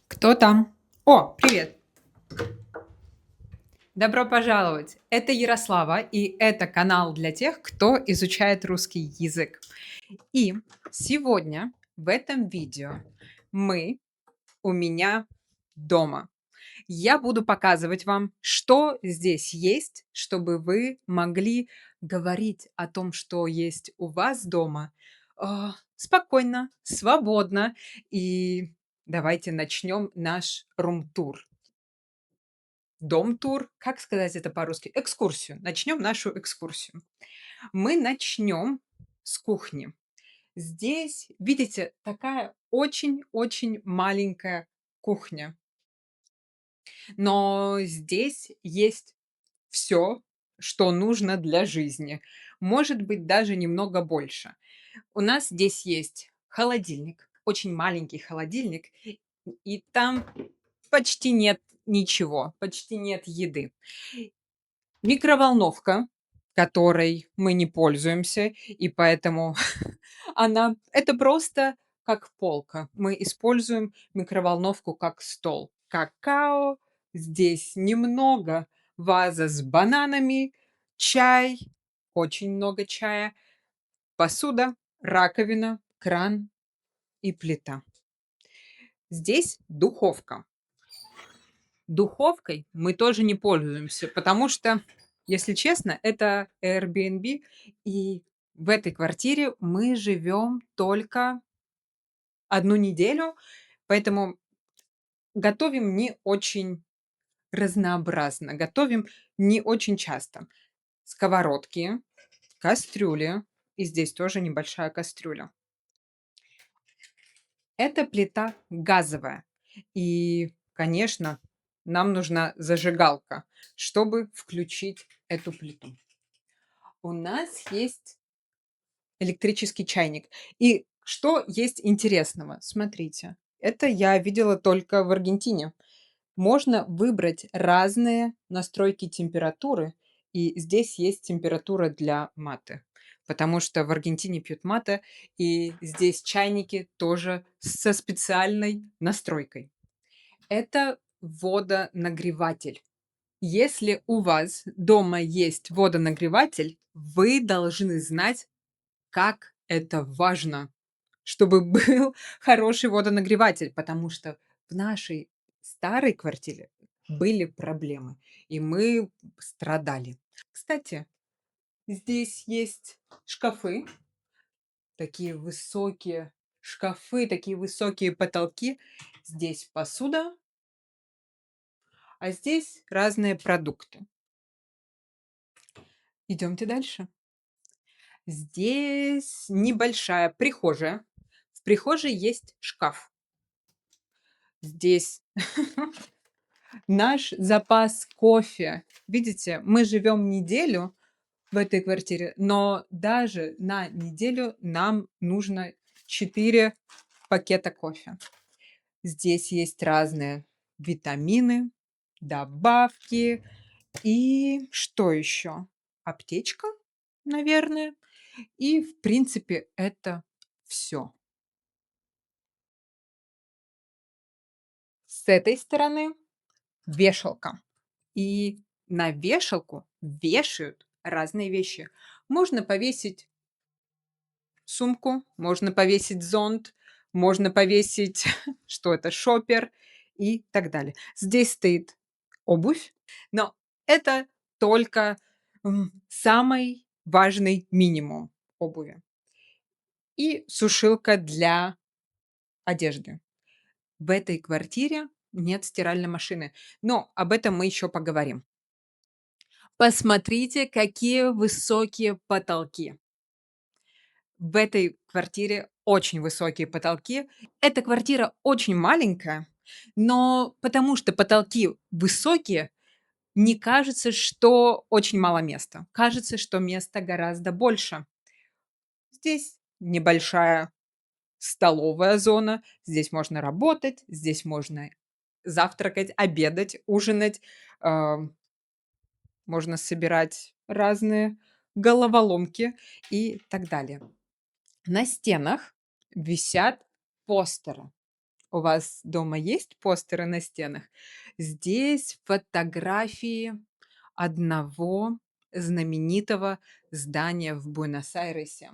Кто там? О, привет! Добро пожаловать! Это Ярослава, и это канал для тех, кто изучает русский язык. И сегодня в этом видео мы у меня дома. Я буду показывать вам, что здесь есть, чтобы вы могли говорить о том, что есть у вас дома, спокойно, свободно. И давайте начнем наш рум-тур. Дом-тур, как сказать это по-русски? Экскурсию. Начнем нашу экскурсию. Мы начнем с кухни. Здесь, видите, такая очень-очень маленькая кухня. Но здесь есть все, что нужно для жизни. Может быть, даже немного больше. У нас здесь есть холодильник, очень маленький холодильник, и там почти нет ничего, почти нет еды. Микроволновка, которой мы не пользуемся, и поэтому это просто как полка. Мы используем микроволновку как стол. Какао, здесь немного, ваза с бананами, чай, очень много чая, посуда, раковина, кран и плита. Здесь духовка. Духовкой мы тоже не пользуемся, потому что, если честно, это Airbnb, и в этой квартире мы живем только одну неделю, поэтому готовим не очень разнообразно, готовим не очень часто. Сковородки, кастрюли, и здесь тоже небольшая кастрюля. Это плита газовая, и, конечно, нам нужна зажигалка, чтобы включить эту плиту. У нас есть электрический чайник. И что есть интересного? Смотрите, это я видела только в Аргентине. Можно выбрать разные настройки температуры, и здесь есть температура для маты, потому что в Аргентине пьют мате, и здесь чайники тоже со специальной настройкой. Это водонагреватель. Если у вас дома есть водонагреватель, вы должны знать, как это важно, чтобы был хороший водонагреватель, потому что в нашей старой квартире были проблемы, и мы страдали. Кстати, здесь есть шкафы, такие высокие шкафы, такие высокие потолки. Здесь посуда, а здесь разные продукты. Идемте дальше. Здесь небольшая прихожая. В прихожей есть шкаф. Здесь наш запас кофе. Видите, мы живем неделю в этой квартире, но даже на неделю нам нужно 4 пакета кофе. Здесь есть разные витамины, добавки и что еще? Аптечка, наверное. И, в принципе, это все. С этой стороны вешалка. И на вешалку вешают разные вещи. Можно повесить сумку, можно повесить зонт, можно повесить, что это, шопер и так далее. Здесь стоит обувь, но это только самый важный минимум обуви. И сушилка для одежды. В этой квартире нет стиральной машины, но об этом мы еще поговорим. Посмотрите, какие высокие потолки. В этой квартире очень высокие потолки. Эта квартира очень маленькая, но потому что потолки высокие, не кажется, что очень мало места. Кажется, что места гораздо больше. Здесь небольшая столовая зона. Здесь можно работать, здесь можно завтракать, обедать, ужинать. а, Можно собирать разные головоломки и так далее. На стенах висят постеры. У вас дома есть постеры на стенах? Здесь фотографии одного знаменитого здания в Буэнос-Айресе.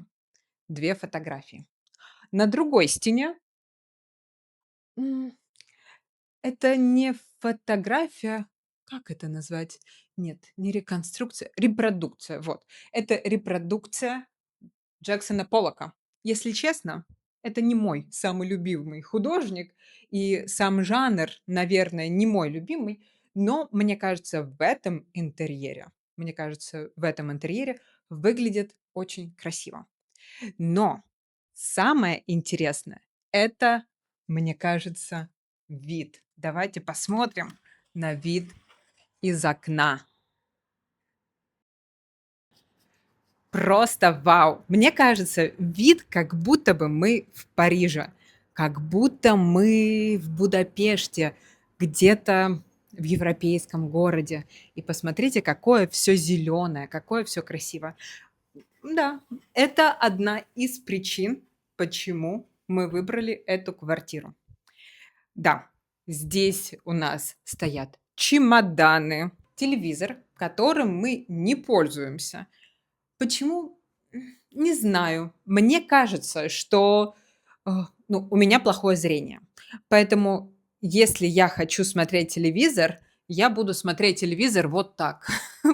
2 фотографии. На другой стене, м, это не фотография, как это назвать? Нет, не реконструкция, репродукция, вот. Это репродукция Джексона Поллока. Если честно, это не мой самый любимый художник, и сам жанр, наверное, не мой любимый, но мне кажется, в этом интерьере выглядит очень красиво. Но самое интересное — это, мне кажется, вид. Давайте посмотрим на вид из окна. Просто вау! Мне кажется, вид, как будто бы мы в Париже, как будто мы в Будапеште, где-то в европейском городе. И посмотрите, какое все зеленое, какое все красиво. Да, это одна из причин, почему мы выбрали эту квартиру. Да, здесь у нас стоят чемоданы, телевизор, которым мы не пользуемся. Почему? Не знаю. Мне кажется, что, ну, у меня плохое зрение. Поэтому, если я хочу смотреть телевизор, я буду смотреть телевизор вот так,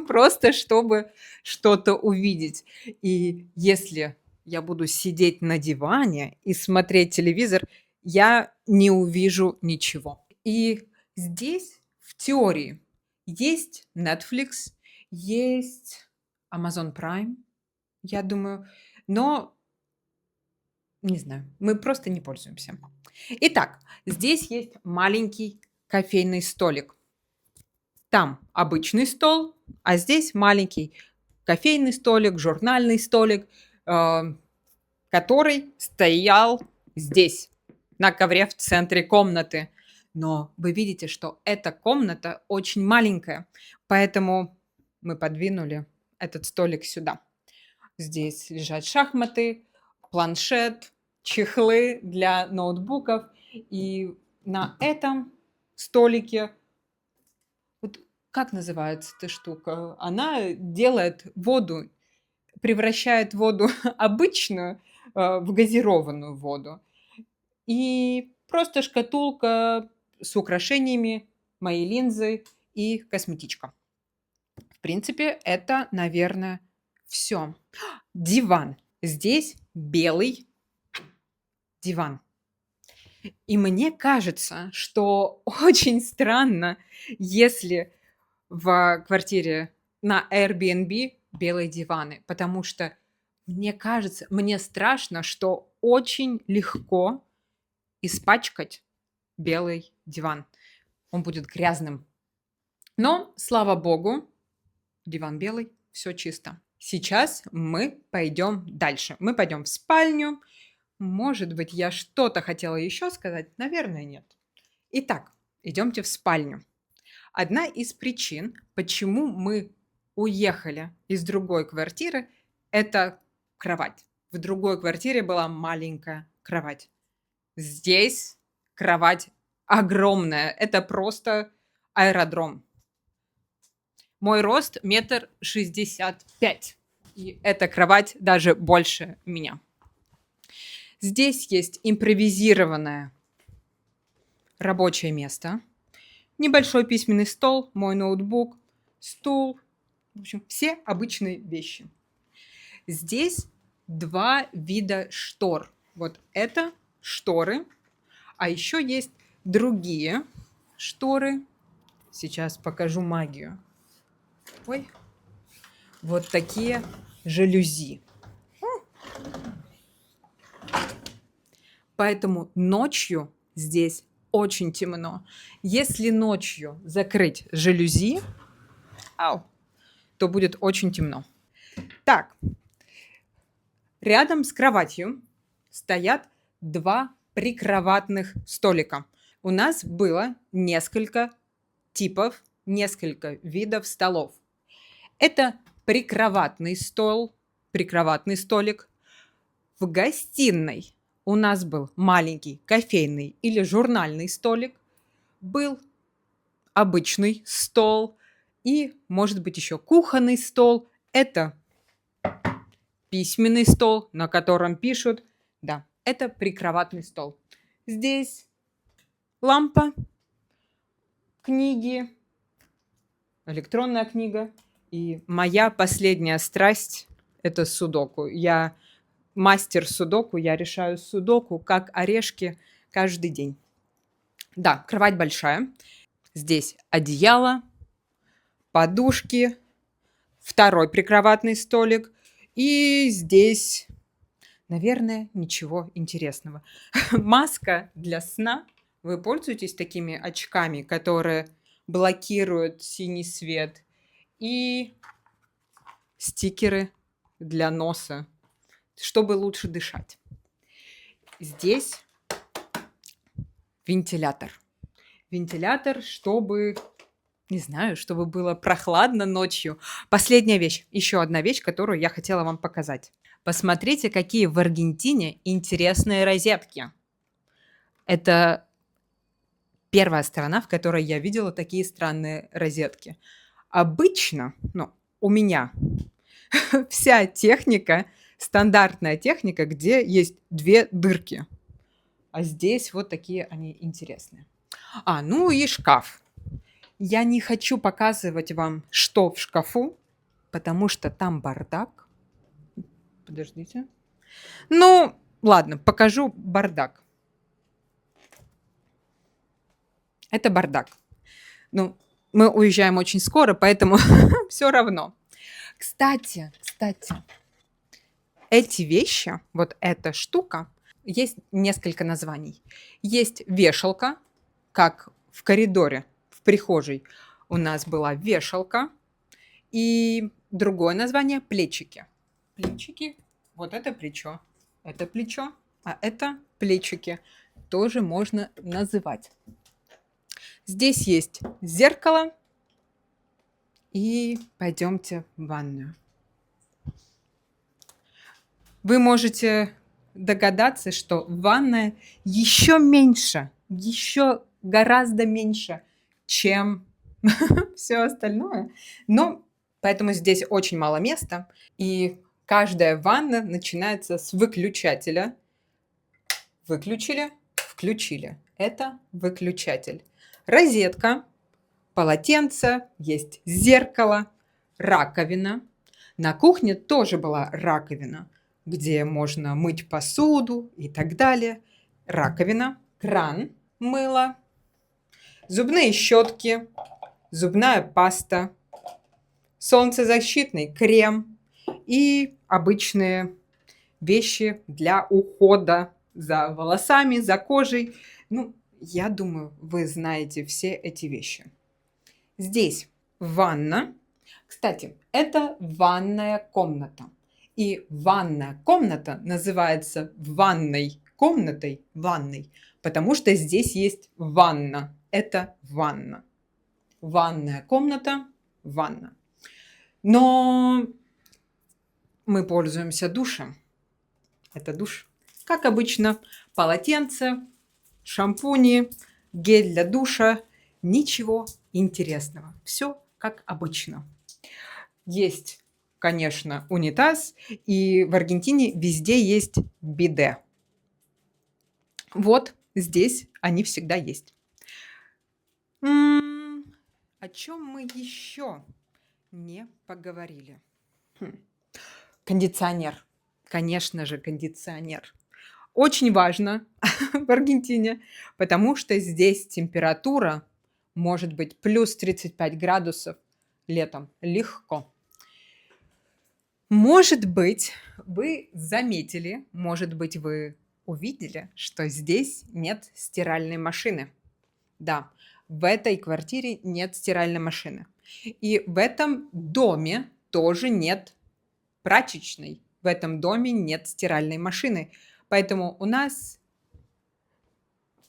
просто чтобы что-то увидеть. И если я буду сидеть на диване и смотреть телевизор, я не увижу ничего. И здесь, в теории, есть Netflix, есть Amazon Prime, я думаю, но не знаю, мы просто не пользуемся. Итак, здесь есть маленький кофейный столик. Там обычный стол, а здесь маленький кофейный столик, журнальный столик, э, который стоял здесь, на ковре в центре комнаты. Но вы видите, что эта комната очень маленькая, поэтому мы подвинули этот столик сюда. Здесь лежат шахматы, планшет, чехлы для ноутбуков. И на этом столике, вот как называется эта штука? Она делает воду, превращает воду обычную в газированную воду. И просто шкатулка с украшениями, мои линзы и косметичка. В принципе, это, наверное, все. Диван. Здесь белый диван. И мне кажется, что очень странно, если в квартире на Airbnb белые диваны, потому что мне кажется, мне страшно, что очень легко испачкать белый диван. Он будет грязным. Но, слава богу, диван белый, все чисто. Сейчас мы пойдем дальше. Мы пойдем в спальню. Может быть, я что-то хотела еще сказать? Наверное, нет. Итак, идемте в спальню. Одна из причин, почему мы уехали из другой квартиры, это кровать. В другой квартире была маленькая кровать. Здесь кровать огромная. Это просто аэродром. Мой рост 1,65 м. И эта кровать даже больше меня. Здесь есть импровизированное рабочее место, небольшой письменный стол, мой ноутбук, стул. В общем, все обычные вещи. Здесь 2 вида штор. Вот это шторы, а еще есть другие шторы. Сейчас покажу магию. Ой, вот такие жалюзи. Поэтому ночью здесь очень темно. Если ночью закрыть жалюзи, то будет очень темно. Так, рядом с кроватью стоят 2 прикроватных столика. У нас было несколько типов, несколько видов столов. Это прикроватный стол, прикроватный столик. В гостиной у нас был маленький кофейный или журнальный столик, был обычный стол и, может быть, еще кухонный стол. Это письменный стол, на котором пишут. Да, это прикроватный стол. Здесь лампа, книги, электронная книга. И моя последняя страсть – это судоку. Я мастер судоку, я решаю судоку как орешки каждый день. Да, кровать большая. Здесь одеяло, подушки, второй прикроватный столик. И здесь, наверное, ничего интересного. Маска для сна. Вы пользуетесь такими очками, которые блокируют синий свет? И стикеры для носа, чтобы лучше дышать. Здесь вентилятор. Вентилятор, чтобы, не знаю, чтобы было прохладно ночью. Последняя вещь, еще одна вещь, которую я хотела вам показать. Посмотрите, какие в Аргентине интересные розетки. Это первая страна, в которой я видела такие странные розетки. Обычно, у меня вся техника, стандартная техника, где есть две дырки. А здесь вот такие они интересные. Ну и шкаф. Я не хочу показывать вам, что в шкафу, потому что там бардак. Подождите. Ладно, покажу бардак. Это бардак. Мы уезжаем очень скоро, поэтому все равно. Кстати, эти вещи, вот эта штука, есть несколько названий. Есть вешалка, как в коридоре, в прихожей у нас была вешалка. И другое название – плечики. Плечики, вот это плечо, а это плечики. Тоже можно называть. Здесь есть зеркало. И пойдемте в ванную. Вы можете догадаться, что ванная еще меньше, еще гораздо меньше, чем все остальное. Поэтому здесь очень мало места. И каждая ванна начинается с выключателя. Выключили, включили. Это выключатель. Розетка, полотенце, есть зеркало, раковина. На кухне тоже была раковина, где можно мыть посуду и так далее. Раковина, кран, мыло, зубные щетки, зубная паста, солнцезащитный крем и обычные вещи для ухода за волосами, за кожей. Я думаю, вы знаете все эти вещи. Здесь ванна. Кстати, это ванная комната. И ванная комната называется ванной комнатой, ванной, потому что здесь есть ванна. Это ванна. Ванная комната, ванна. Но мы пользуемся душем. Это душ. Как обычно, полотенце, шампуни, гель для душа. Ничего интересного. Все как обычно. Есть, конечно, унитаз, и в Аргентине везде есть биде. Вот здесь они всегда есть. О чем мы еще не поговорили? Кондиционер. Конечно же, кондиционер. Очень важно в Аргентине, потому что здесь температура может быть плюс 35 градусов летом. Легко. Может быть, вы заметили, может быть, вы увидели, что здесь нет стиральной машины. Да, в этой квартире нет стиральной машины. И в этом доме тоже нет прачечной. В этом доме нет стиральной машины. Поэтому у нас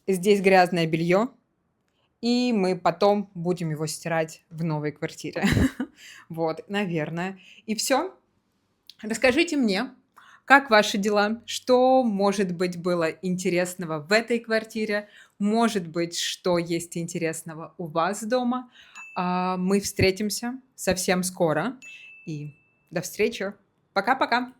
здесь грязное белье, и мы потом будем его стирать в новой квартире. Вот, наверное. И все. Расскажите мне, Как ваши дела? Что, может быть, было интересного в этой квартире? Может быть, что есть интересного у вас дома? Мы встретимся совсем скоро. И до встречи. Пока-пока.